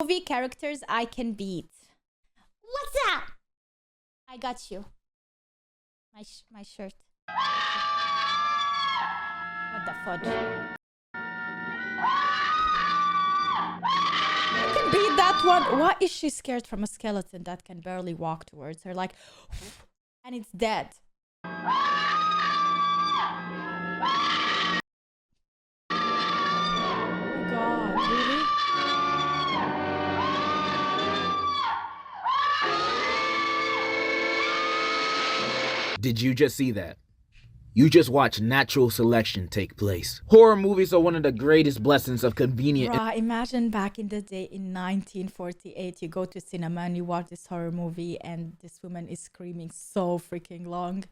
Movie characters I can beat. What's up? I got you. My shirt. What the fudge? I can beat that one. Why is she scared from a skeleton that can barely walk towards her? Like, and it's dead. God, really? Did you just see that? You just watched natural selection take place. Horror movies are one of the greatest blessings of convenient. Bruh, imagine back in the day in 1948, you go to cinema and you watch this horror movie and this woman is screaming so freaking long.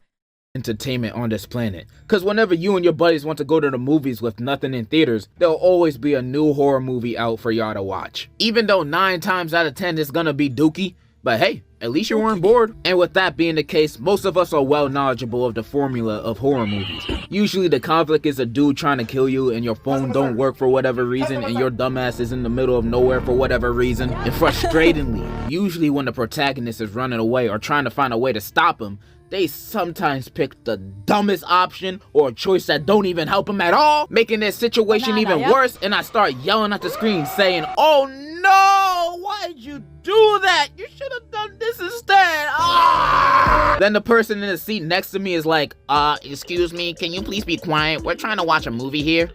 Entertainment on this planet. Cause whenever you and your buddies want to go to the movies with nothing in theaters, there'll always be a new horror movie out for y'all to watch. Even though 9 times out of 10 it's gonna be dookie, but hey, at least you weren't bored. And with that being the case, most of us are well knowledgeable of the formula of horror movies. Usually the conflict is a dude trying to kill you and your phone don't work for whatever reason and your dumbass is in the middle of nowhere for whatever reason. And frustratingly, usually when the protagonist is running away or trying to find a way to stop him, they sometimes pick the dumbest option or a choice that don't even help them at all, making their situation even worse, and I start yelling at the screen saying, "Oh no, why'd you do that? You should have done this instead." Ah! Then the person in the seat next to me is like, excuse me, can you please be quiet? We're trying to watch a movie here.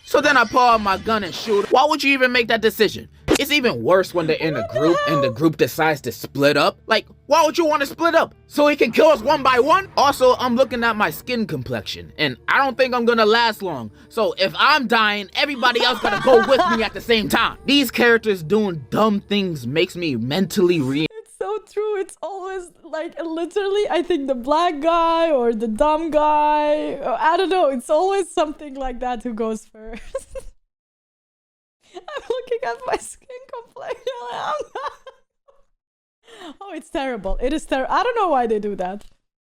So then I pull out my gun and shoot. Why would you even make that decision? It's even worse when they're in a group and the group decides to split up. Like, why would you want to split up? So he can kill us one by one? Also, I'm looking at my skin complexion and I don't think I'm gonna last long. So if I'm dying, everybody else gotta go with me at the same time. These characters doing dumb things makes me mentally It's so true. It's always like literally, I think the black guy or the dumb guy. I don't know. It's always something like that who goes first. I'm looking at my skin complexion. Oh, it's terrible. It is terrible. I don't know why they do that.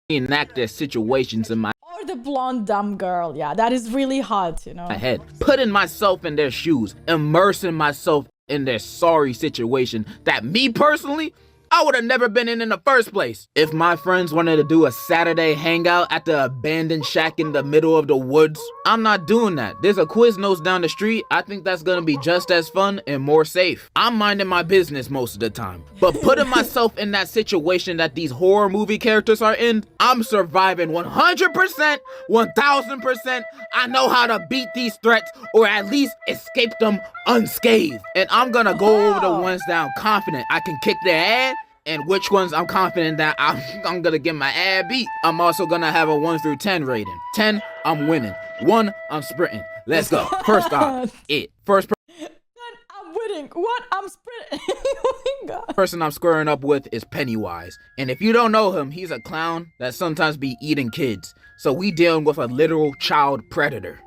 Enact their situations in my Or the blonde dumb girl. Yeah, that is really hot, you know. head. Putting myself in their shoes, immersing myself in their sorry situation that me personally, I would have never been in the first place. If my friends wanted to do a Saturday hangout at the abandoned shack in the middle of the woods, I'm not doing that. There's a Quiznos down the street. I think that's gonna be just as fun and more safe. I'm minding my business most of the time. But putting myself in that situation that these horror movie characters are in, I'm surviving 100%, 1000%. I know how to beat these threats or at least escape them unscathed. And I'm gonna go over the ones that I'm confident I can kick their ass, and which ones I'm confident that I'm gonna get my ass beat. I'm also gonna have a 1 through 10 rating. 10, I'm winning. 1, I'm sprinting. Let's go. First off, First I'm winning. What? I'm sprinting. Oh my God. person I'm squaring up with is Pennywise. And if you don't know him, he's a clown that sometimes be eating kids. So we dealing with a literal child predator.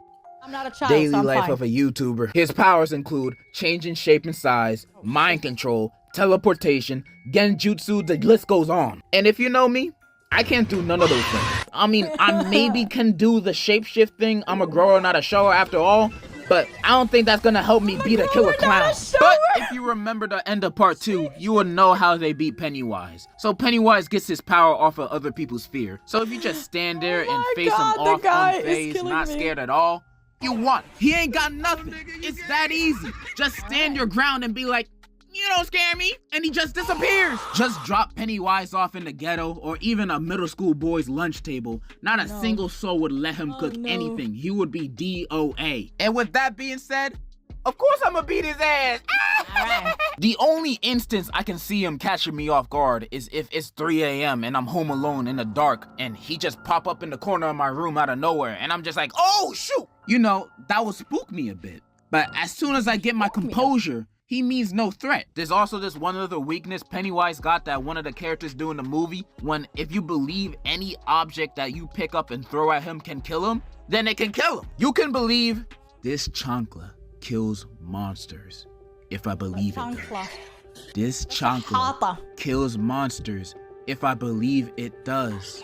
I'm not a child, Daily so I'm life fine. of a YouTuber. His powers include changing shape and size, mind control, teleportation, genjutsu, the list goes on. And if you know me, I can't do none of those things. I mean, I maybe can do the shapeshift thing. I'm a grower, not a shower after all. But I don't think that's gonna help me beat a killer clown. But if you remember the end of part 2, you will know how they beat Pennywise. So Pennywise gets his power off of other people's fear. So if you just stand there and face him off unfazed, not scared at all, you won. He ain't got nothing. It's that easy. Just stand your ground and be like, you don't scare me, and he just disappears. Just drop Pennywise off in the ghetto or even a middle school boy's lunch table. Not a single soul would let him cook anything. He would be DOA. And with that being said, of course I'm gonna beat his ass. The only instance I can see him catching me off guard is if it's 3 a.m. and I'm home alone in the dark and he just pop up in the corner of my room out of nowhere and I'm just like, oh shoot. You know, that would spook me a bit. But as soon as I get my composure, he means no threat. There's also this one other weakness Pennywise got that one of the characters do in the movie, when if you believe any object that you pick up and throw at him can kill him, then it can kill him. You can believe this chancla kills monsters, if I believe it does. This chancla kills monsters, if I believe it does.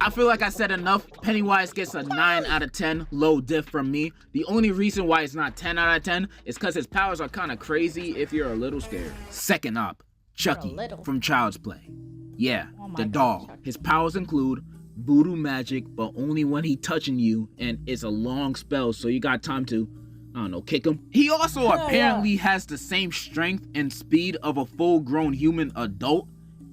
I feel like I said enough. Pennywise gets a 9 out of 10, low diff from me. The only reason why it's not 10 out of 10 is because his powers are kind of crazy if you're a little scared. Second up, Chucky from Child's Play. Yeah, the doll. His powers include voodoo magic, but only when he touching you, and it's a long spell, so you got time to, I don't know, kick him. He also apparently has the same strength and speed of a full-grown human adult,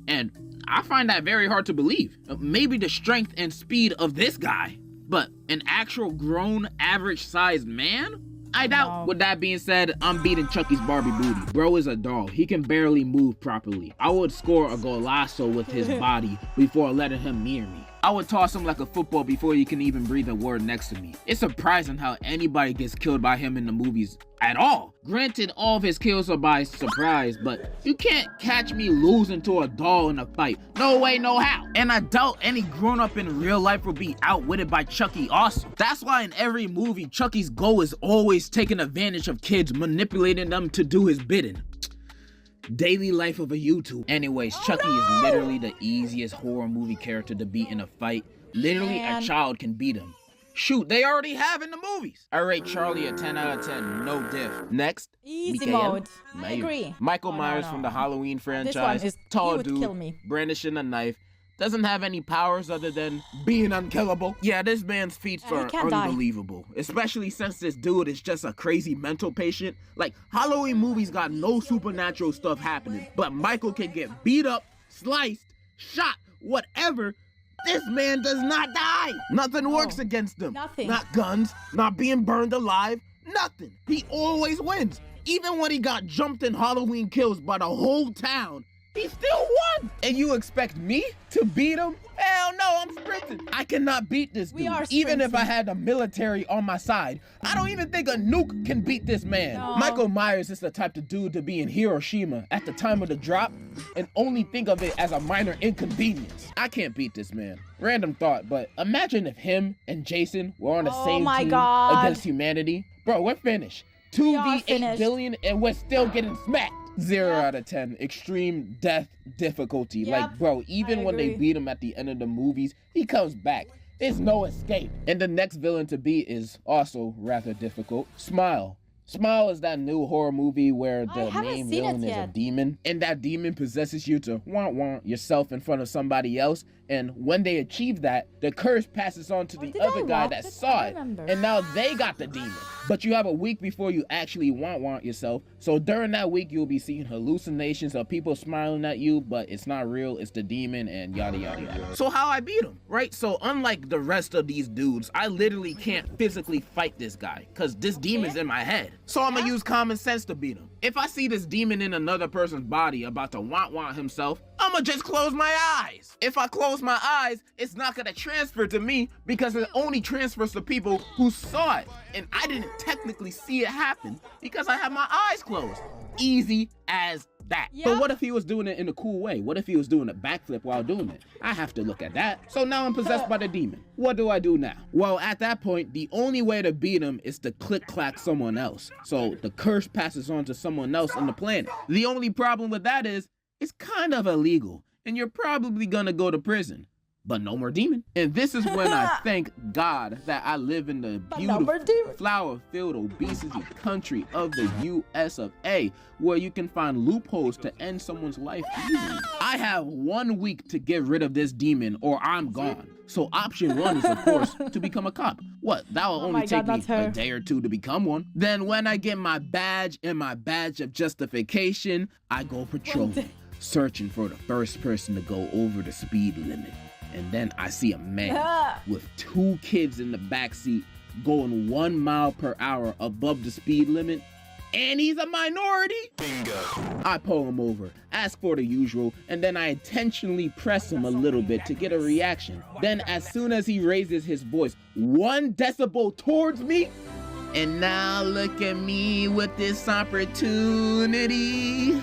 and I find that very hard to believe. Maybe the strength and speed of this guy, but an actual grown, average-sized man? I doubt. With that being said, I'm beating Chucky's Barbie booty. Bro is a doll. He can barely move properly. I would score a golazo with his body before letting him near me. I would toss him like a football before he can even breathe a word next to me. It's surprising how anybody gets killed by him in the movies at all. Granted, all of his kills are by surprise, but you can't catch me losing to a doll in a fight. No way, no how. And I doubt any grown-up in real life will be outwitted by Chucky also. That's why in every movie, Chucky's goal is always taking advantage of kids, manipulating them to do his bidding. Daily life of a YouTube. Anyways, Chucky is literally the easiest horror movie character to beat in a fight. Literally, a child can beat him. Shoot, they already have in the movies. I rate Charlie a 10 out of 10, no diff. Next, easy mode. I agree. Michael Myers from the Halloween franchise. This one is, tall would dude, kill me. brandishing a knife. Doesn't have any powers other than being unkillable. Yeah, this man's feats are unbelievable. Especially since this dude is just a crazy mental patient. Like, Halloween movies got no supernatural stuff happening, but Michael can get beat up, sliced, shot, whatever. This man does not die. Nothing works against him. Nothing. Not guns, not being burned alive, nothing. He always wins. Even when he got jumped in Halloween Kills by the whole town, he still won! And you expect me to beat him? Hell no, I'm sprinting. I cannot beat this dude. Even if I had the military on my side, I don't even think a nuke can beat this man. No. Michael Myers is the type of dude to be in Hiroshima at the time of the drop and only think of it as a minor inconvenience. I can't beat this man. Random thought, but imagine if him and Jason were on the same team against humanity. Bro, we're finished. 2v8 billion and we're still getting smacked. 0 out of 10. Extreme death difficulty. Like, bro, even when they beat him at the end of the movies, he comes back. There's no escape. And the next villain to beat is also rather difficult. Smile. Smile is that new horror movie where the main villain is a demon, and that demon possesses you to want yourself in front of somebody else, and when they achieve that, the curse passes on to the other guy that saw it, and now they got the demon. But you have a week before you actually want yourself, so during that week you'll be seeing hallucinations of people smiling at you, but it's not real, it's the demon, and yada yada yada. So how I beat him, right? So unlike the rest of these dudes, I literally can't physically fight this guy, cause this demon's in my head. So I'm gonna use common sense to beat him. If I see this demon in another person's body about to want himself, I'ma just close my eyes. If I close my eyes, it's not gonna transfer to me because it only transfers to people who saw it. And I didn't technically see it happen because I had my eyes closed. Easy as that. But what if he was doing it in a cool way? What if he was doing a backflip while doing it? I have to look at that. So now I'm possessed by the demon. What do I do now? Well, at that point, the only way to beat him is to click-clack someone else. So the curse passes on to someone else on the planet. The only problem with that is, it's kind of illegal, and you're probably gonna go to prison. But no more demon. And this is when I thank God that I live in the beautiful flower-filled obesity country of the US of A, where you can find loopholes to end someone's life easily. I have 1 week to get rid of this demon or I'm gone. So option 1 is, of course, to become a cop. What? That will only take me a day or 2 to become one. Then when I get my badge and my badge of justification, I go patrolling, searching for the first person to go over the speed limit. And then I see a man with 2 kids in the backseat going 1 mile per hour above the speed limit, and he's a minority. Bingo. I pull him over, ask for the usual, and then I intentionally press him a little bit to get a reaction. Then as soon as he raises his voice 1 decibel towards me, and now look at me with this opportunity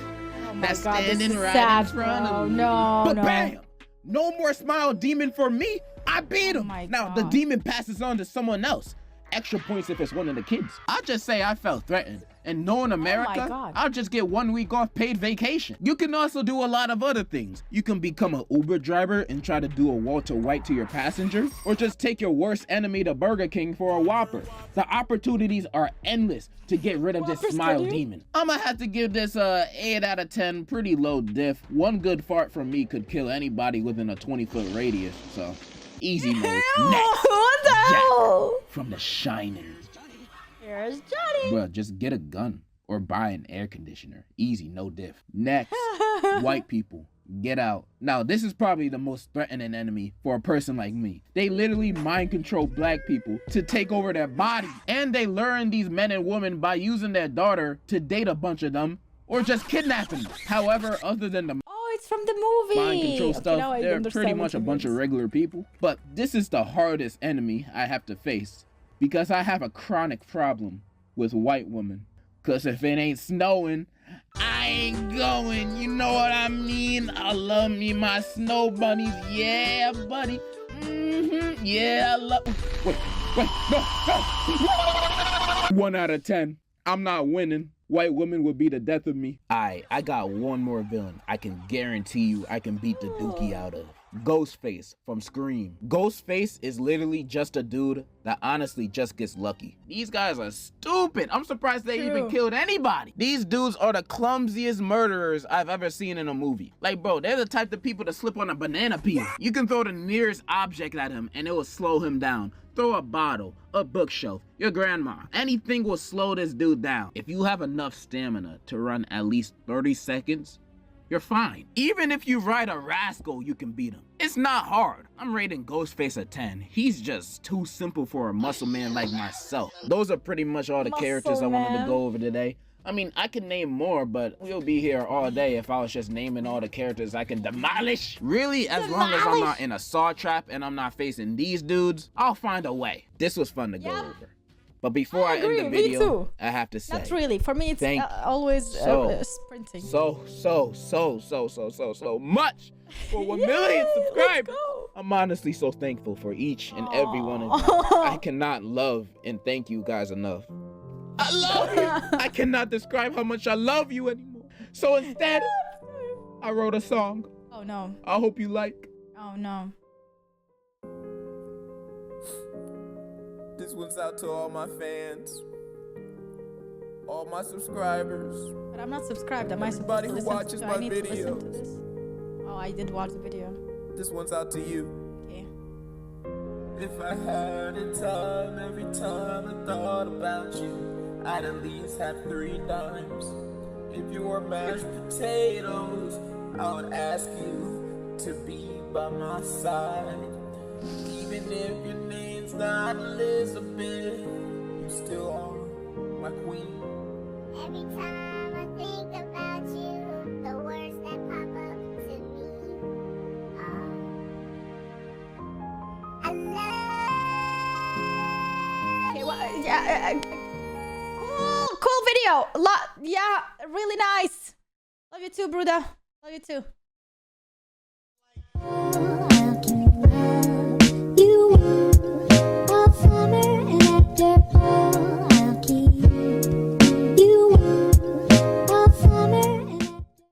that's standing right in front of me. But bam! No more smile demon for me. I beat him. Now the demon passes on to someone else. Extra points if it's one of the kids. I'll just say I felt threatened And knowing America, God. I'll just get 1 week off paid vacation. You can also do a lot of other things. You can become an Uber driver and try to do a Walter White to your passenger, or just take your worst enemy to Burger King for a Whopper. The opportunities are endless to get rid of this smile demon. I'ma have to give this a 8 out of 10, pretty low diff. One good fart from me could kill anybody within a 20-foot radius, so easy mode. Next, What the hell? Jack from The Shining. Here's Johnny. Bruh, just get a gun or buy an air conditioner. Easy, no diff. Next, white people. Get out. Now, this is probably the most threatening enemy for a person like me. They literally mind control black people to take over their body. And they learn these men and women by using their daughter to date a bunch of them or just kidnapping them. However, other than the It's from the movie. mind control stuff, now I they're understand pretty what much a you bunch of mean. regular people. But this is the hardest enemy I have to face because I have a chronic problem with white women. Cause if it ain't snowing, I ain't going. You know what I mean? I love me my snow bunnies. Yeah, buddy. Yeah, I love. Wait, no. 1 out of 10. I'm not winning. White women would be the death of me. I got one more villain I can guarantee you I can beat the dookie out of. Ghostface from Scream. Ghostface is literally just a dude that honestly just gets lucky. These guys are stupid. I'm surprised they even killed anybody. These dudes are the clumsiest murderers I've ever seen in a movie. Like, bro, they're the type of people to slip on a banana peel. You can throw the nearest object at him and it will slow him down. Throw a bottle, a bookshelf, your grandma. Anything will slow this dude down. If you have enough stamina to run at least 30 seconds, you're fine. Even if you ride a rascal, you can beat him. It's not hard. I'm rating Ghostface a 10. He's just too simple for a muscle man like myself. Those are pretty much all the characters I wanted to go over today. I mean, I can name more, but we'll be here all day if I was just naming all the characters I can demolish. Really, as long as I'm not in a saw trap and I'm not facing these dudes, I'll find a way. This was fun to go over. But before I end the video, I have to say, not really. For me, it's always sprinting. So much for 1 million subscribers. I'm honestly so thankful for each and every one of you. I cannot love and thank you guys enough. I love you. I cannot describe how much I love you anymore. So instead, I wrote a song. Oh no. I hope you like. Oh no. This one's out to all my fans, all my subscribers. But I'm not subscribed. Am I supposed to listen watches to my I need to listen to videos. this? Oh, I did watch the video. This one's out to you. Okay. If I had a time, every time I thought about you, I'd at least have 3 dimes. If you were mashed potatoes, I would ask you to be by my side. Even if your name's not Elizabeth, you still are my queen. Every time I think about you, the words that pop up to me are I love. Okay, well, yeah, cool video. Yeah, really nice. Love you too, Bruda. Love you too.